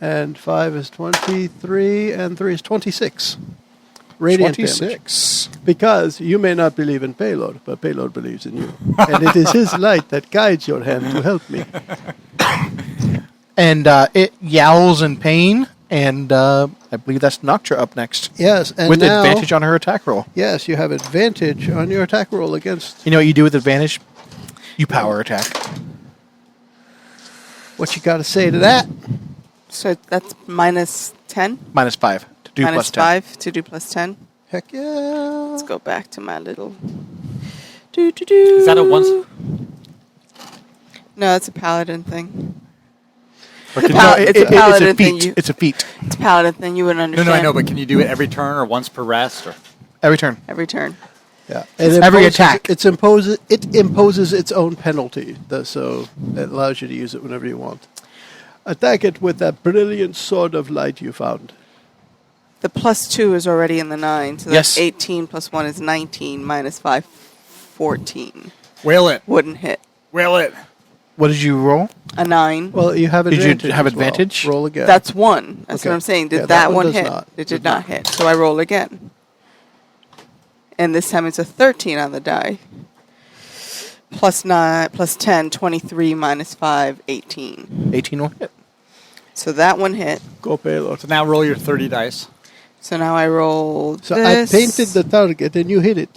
and 5 is 23, and 3 is 26. Radiant damage. 26. Because you may not believe in Baelor, but Baelor believes in you. And it is his light that guides your hand to help me. And it yowls in pain, and I believe that's Noctra up next. Yes, and with now, advantage on her attack roll. Yes, you have advantage on your attack roll against... You know what you do with advantage? You power attack. What you got to say to that? So that's minus 10? -5 to do Minus plus 10. 5 to do plus 10? Heck yeah. Let's go back to my little. Is that a once? No, it's a paladin thing. Or can It's a paladin thing. It's a feat. It's a paladin thing. You wouldn't understand. No, I know, but can you do it every turn or once per rest? Or? Every turn. Every turn. Yeah. Every attack. It imposes its own penalty, so it allows you to use it whenever you want. Attack it with that brilliant sword of light you found. The +2 is already in the 9, so Yes. that's 18 plus 1 is 19 minus 5, 14. Whale it. Wouldn't hit. Whale it. What did you roll? A 9. Well, you have Did advantage. you have as well. advantage? Roll again. That's 1. That's Okay. what I'm saying. Did Yeah, that one does hit? not. It did not hit. So I roll again. And this time it's a 13 on the die. Plus 9, plus 10, 23 minus 5, 18. 18 will hit. So that one hit. Go payload. So now roll your 30 dice. So now I roll So this. I painted the target and you hit it.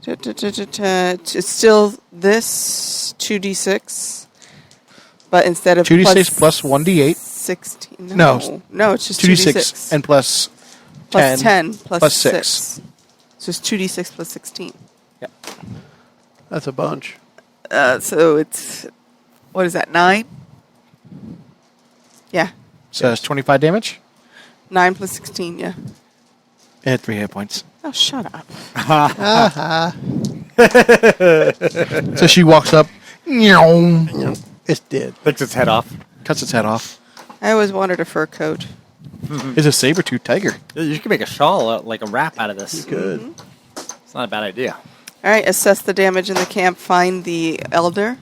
It's still this 2d6, but instead of 2d6 plus 1d8. 16. No. No, it's just 2d6 and plus 10. plus 10 plus 6. 6. So it's 2d6 plus 16. Yep. That's a bunch. So it's, what is that, 9? Yeah. So it's 25 damage 9 plus 16, yeah. and 3 hit points. Oh, shut up. So she walks up, It's dead. Takes its head off. cuts its head off. I always wanted a fur coat. It's a saber-tooth tiger. You can make a shawl, like a wrap out of this. Good. It's not a bad idea. All right, assess the damage in the camp. Find the elder.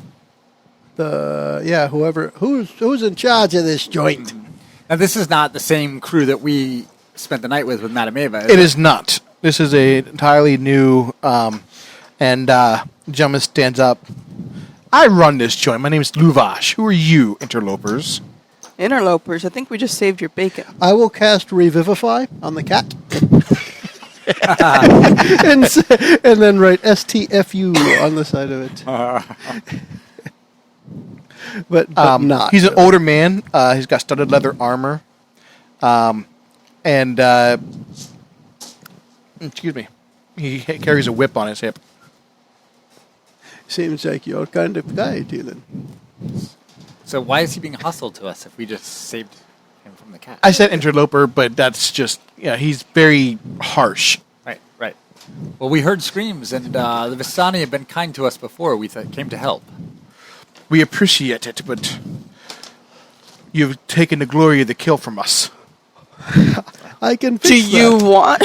Who's in charge of this joint? Now, this is not the same crew that we spent the night with Madame Eva. It is not. This is a entirely new, and gentleman stands up. I run this joint. My name is Luvash. Who are you, interlopers? Interlopers. I think we just saved your bacon. I will cast Revivify on the cat. and then write STFU on the side of it. But not. He's an older man. He's got studded leather armor. And excuse me. He carries a whip on his hip. Seems like your kind of guy, Dylan. So why is he being hostile to us if we just saved him from the cat? I said interloper, but that's just, he's very harsh. Right. Well, we heard screams, and the Vistani have been kind to us before. We came to help. We appreciate it, but you've taken the glory of the kill from us. I can fix Do you want?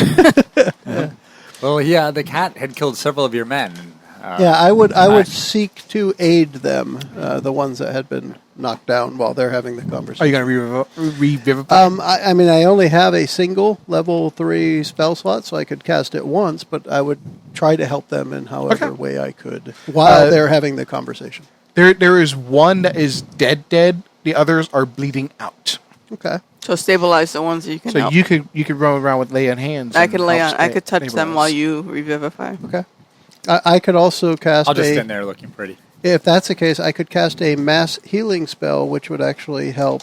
Well, yeah, the cat had killed several of your men. Yeah, I would seek to aid them, the ones that had been knocked down while they're having the conversation. Are you going to revivify? I mean, I only have a single level 3 spell slot, so I could cast it once, but I would try to help them in however way I could while they're having the conversation. There is one that is dead. The others are bleeding out. Okay. So stabilize the ones that you can So help. you could run around with lay on hands. I and could lay help on. I could touch them stabilize. while you revivify. Okay. I could also cast I'll just stand there looking pretty. If that's the case, I could cast a mass healing spell, which would actually help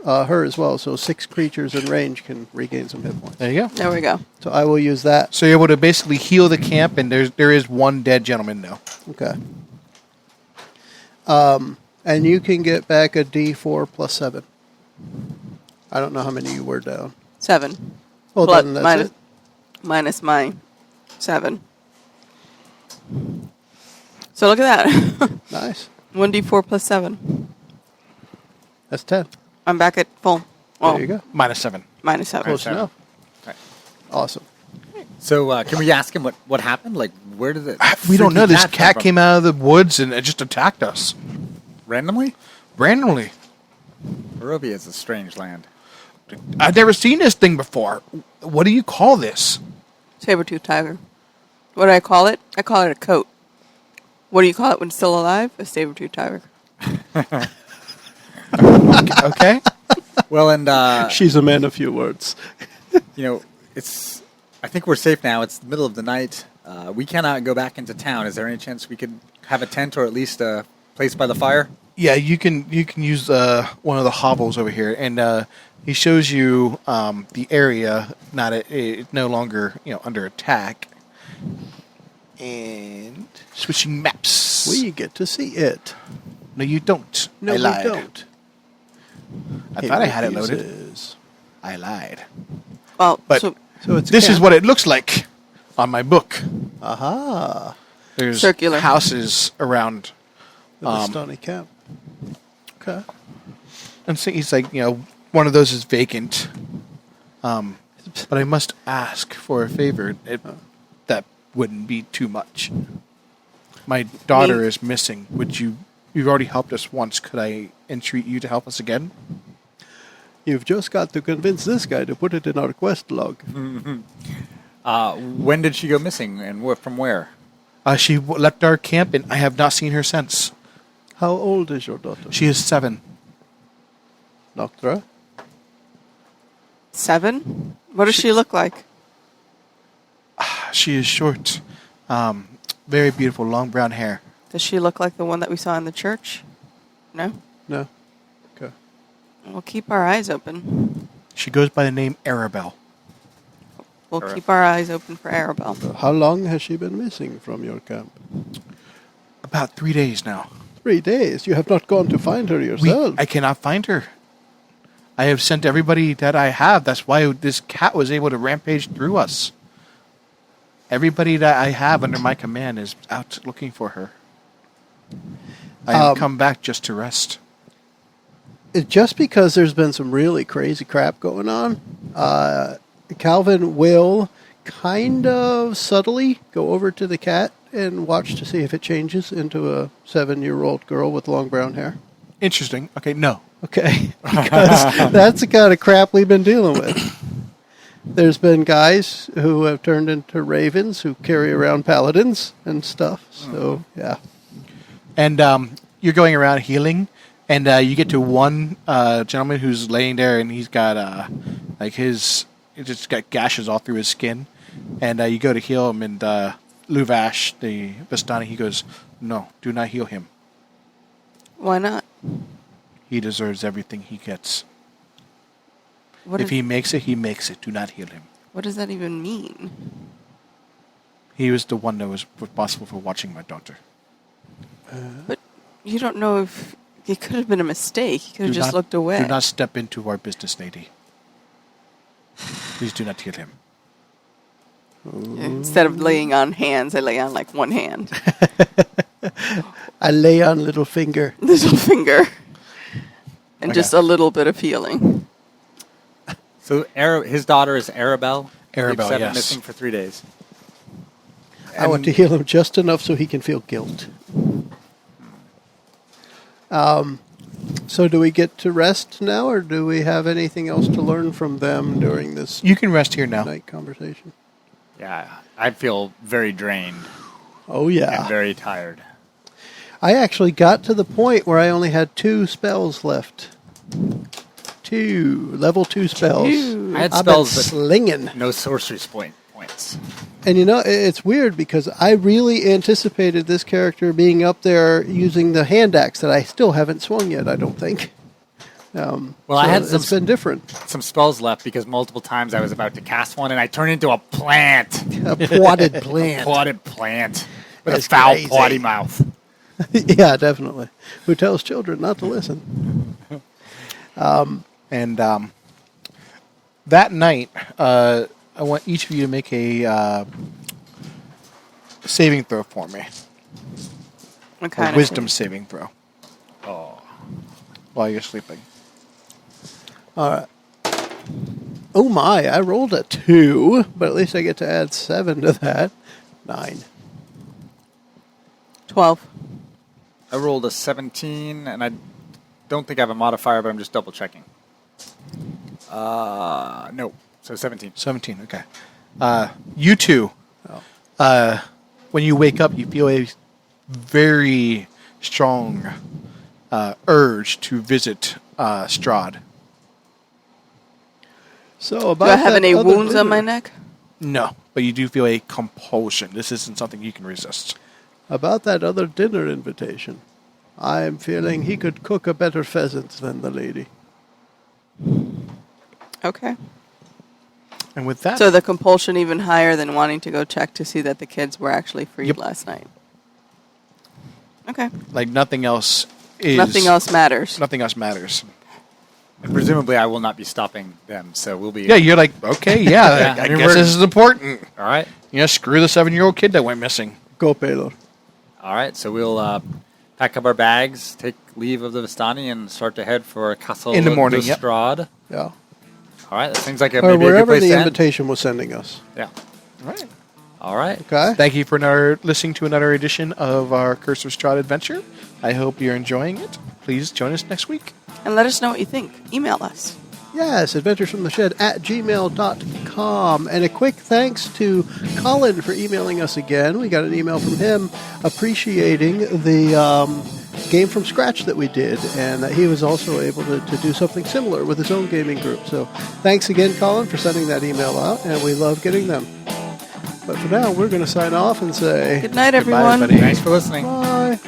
her as well. So 6 creatures in range can regain some hit points. There you go. There we go. So I will use that. So you're able to basically heal the camp, and there is one dead gentleman now. Okay. And you can get back a D4 plus 7. I don't know how many you were down. 7. Well, But then that's it. minus my 7. So look at that. Nice. 1d4 plus 7. That's 10. I'm back at full. Well, There you go. -7. minus 7. Close seven. enough. Right. Awesome. So can we ask him what happened? Like, where did it? We don't know. This freaky cat come came out of the woods and it just attacked us randomly. randomly. Barovia is a strange land. I've never seen this thing before. What do you call this? Saber-tooth tiger. What do I call it? I call it a coat. What do you call it when it's still alive? A saber-tooth tiger. Okay. Well, and She's a man of few words. it's. I think we're safe now. It's the middle of the night. We cannot go back into town. Is there any chance we could have a tent or at least a place by the fire? Yeah, you can use one of the hovels over here, and he shows you the area. It's no longer under attack. And switching maps. We get to see it. No, you don't. No, I we lied. don't. I thought I had it loaded. refuses. I lied. Well, But So it's this is camp. what it looks like on my book. Aha. There's Circular. houses around. The Bastani camp. Okay. And so he's like, one of those is vacant. But I must ask for a favor. That wouldn't be too much. My daughter is missing. You've already helped us once. Could I entreat you to help us again? You've just got to convince this guy to put it in our quest log. When did she go missing, and from where? She left our camp, and I have not seen her since. How old is your daughter? She is 7. Noctra? 7? What does she look like? She is short. Very beautiful, long brown hair. Does she look like the one that we saw in the church? No? No. Okay. We'll keep our eyes open. She goes by the name Arabelle. We'll keep our eyes open for Arabelle. How long has she been missing from your camp? About 3 days now. 3 days. You have not gone to find her yourself. I cannot find her. I have sent everybody that I have. That's why this cat was able to rampage through us. Everybody that I have under my command is out looking for her. I have come back just to rest. Just because there's been some really crazy crap going on, Calvin will kind of subtly go over to the cat and watch to see if it changes into a 7-year-old girl with long brown hair. Interesting. Okay, no. Okay, because that's the kind of crap we've been dealing with. There's been guys who have turned into ravens who carry around paladins and stuff. So, yeah. And you're going around healing, and you get to one gentleman who's laying there, and he's got he's just got gashes all through his skin. And you go to heal him, and Luvash, the Bastani, he goes, "No, do not heal him. Why not? He deserves everything he gets. What If is- he makes it, he makes it. Do not heal him." What does that even mean? He was the one that was responsible for watching my daughter. But you don't know if it could have been a mistake. He could have just looked away. Do not step into our business, lady. Please do not heal him. Instead of laying on hands, I lay on like one hand. I lay on little finger. Little finger. And Okay. just a little bit of healing. So his daughter is Arabelle? Arabelle, Except yes. missing for 3 days. I want to heal him just enough so he can feel guilt. So do we get to rest now, or do we have anything else to learn from them during this You can rest here now. night conversation? Yeah, I feel very drained Oh, yeah. and very tired. I actually got to the point where I only had 2 spells left. 2 level 2 spells. Two. I had I've been spells, but slinging. no sorcery points. And it's weird because I really anticipated this character being up there using the hand axe that I still haven't swung yet, I don't think. I had it's been different. some spells left because multiple times I was about to cast one and I turned into a plant. A potted A plant. potted plant with That's a foul crazy. potty mouth. Yeah, definitely. Who tells children not to listen. And that night, I want each of you to make a saving throw for me. What A kind of wisdom saving throw Oh. while you're sleeping. All right. Oh my, I rolled a 2, but at least I get to add 7 to that. 9. 12. I rolled a 17, and I don't think I have a modifier, but I'm just double checking. No. So 17. 17, okay. You two, when you wake up, you feel a very strong urge to visit Strahd. So about Do I have that any other wounds on dinner- my neck? No, but you do feel a compulsion. This isn't something you can resist. About that other dinner invitation. I'm feeling he could cook a better pheasant than the lady. Okay. And with that, So the compulsion even higher than wanting to go check to see that the kids were actually freed Yep. last night. Okay. like nothing else is Nothing else matters. Nothing else matters. And presumably, I will not be stopping them, so we'll be. Yeah, you're like, okay, yeah, Yeah, I I mean, guess we're- this is important. All right. Screw the 7-year-old kid that went missing. Go, Baylor. All right. So we'll pack up our bags, take leave of the Vistani, and start to head for Castle In the morning, de yep. Strahd. Yeah. All right. That seems like a, Or maybe a good wherever place the to end. invitation was sending us. Yeah. All right. All right. Okay? Thank you for listening to another edition of our Curse of Strahd adventure. I hope you're enjoying it. Please join us next week. And let us know what you think. Email us. Yes, adventuresfromtheshed@gmail.com. And a quick thanks to Colin for emailing us again. We got an email from him appreciating the game from scratch that we did, and that he was also able to do something similar with his own gaming group. So thanks again, Colin, for sending that email out, and we love getting them. But for now, we're going to sign off and say Good night, Goodbye, everyone. everybody. Thanks for listening. bye.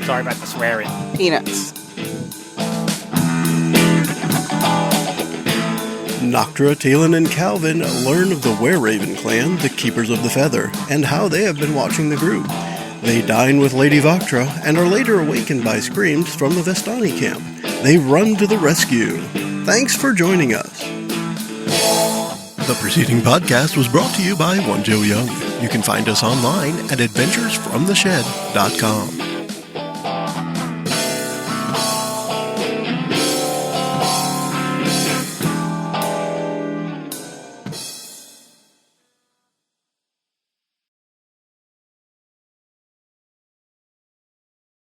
Sorry about the swearing. Peanuts. Noctra, Talon, and Calvin learn of the Were-Raven clan, the Keepers of the Feather, and how they have been watching the group. They dine with Lady Vactra and are later awakened by screams from the Vestani camp. They run to the rescue. Thanks for joining us. The preceding podcast was brought to you by One Joe Young. You can find us online at adventuresfromtheshed.com.